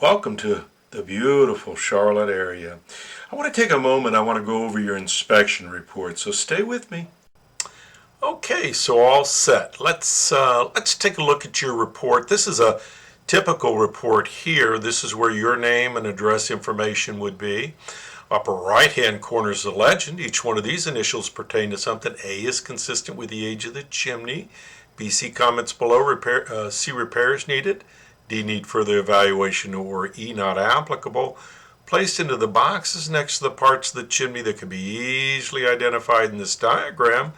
Welcome to the beautiful Charlotte area. I want to take a moment. I want to go over your inspection report, so stay with me. Okay, so all set. Let's take a look at your report. This is a typical report here. This is where your name and address information would be. Upper right-hand corner is the legend. Each one of these initials pertain to something. A is consistent with the age of the chimney. B, see comments below. C, repairs needed. D, need further evaluation, or E, not applicable. Placed into the boxes next to the parts of the chimney that can be easily identified in this diagram.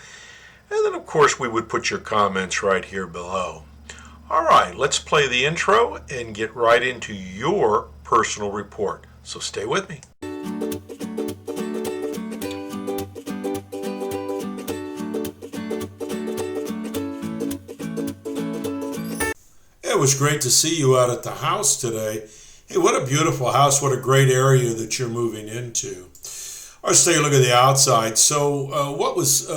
And then, of course, we would put your comments right here below. All right, let's play the intro and get right into your personal report. So stay with me. It was great to see you out at the house today. Hey, what a beautiful house. What a great area that you're moving into. Let's take a look at the outside. So what was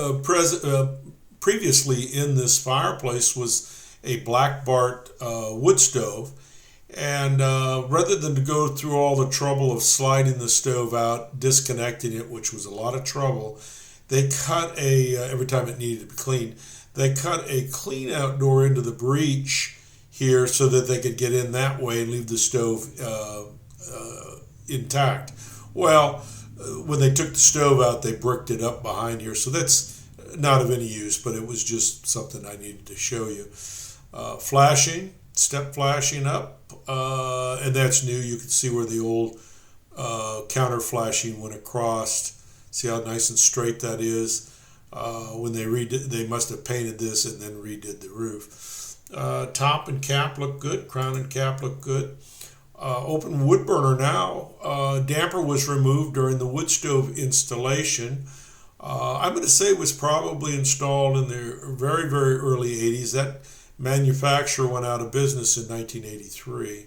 previously in this fireplace was a Black Bart wood stove. And rather than to go through all the trouble of sliding the stove out, disconnecting it, which was a lot of trouble, they cut every time it needed to be cleaned, they cut a clean out door into the breech here so that they could get in that way and leave the stove intact. Well, when they took the stove out, they bricked it up behind here, so that's not of any use, but it was just something I needed to show you. Flashing, step flashing up, and that's new. You can see where the old counter flashing went across. See how nice and straight that is. When they redid, they must have painted this and then redid the roof. Top and cap look good. Crown and cap look good. Open wood burner now. Damper was removed during the wood stove installation. I'm going to say it was probably installed in the very, very early 80s. That manufacturer went out of business in 1983.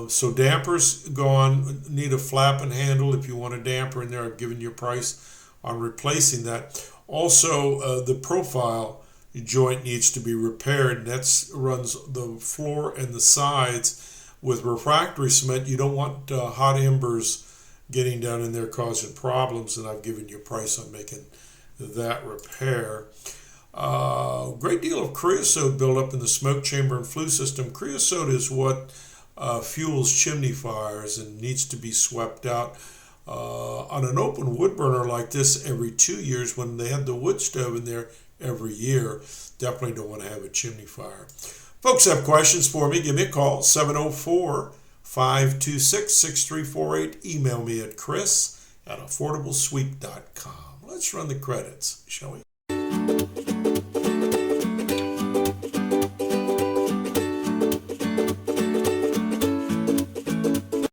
So dampers gone. Need a flap and handle if you want a damper in there. I've given you a price on replacing that. Also, the profile joint needs to be repaired, and that runs the floor and the sides with refractory cement. You don't want hot embers getting down in there causing problems, and I've given you a price on making that repair. Great deal of creosote buildup in the smoke chamber and flue system. Creosote is what fuels chimney fires and needs to be swept out. On an open wood burner like this every 2 years, when they had the wood stove in there every year, definitely don't want to have a chimney fire. Folks have questions for me, give me a call, 704-526-6348. Email me at chris@affordablesweep.com. Let's run the credits, shall we?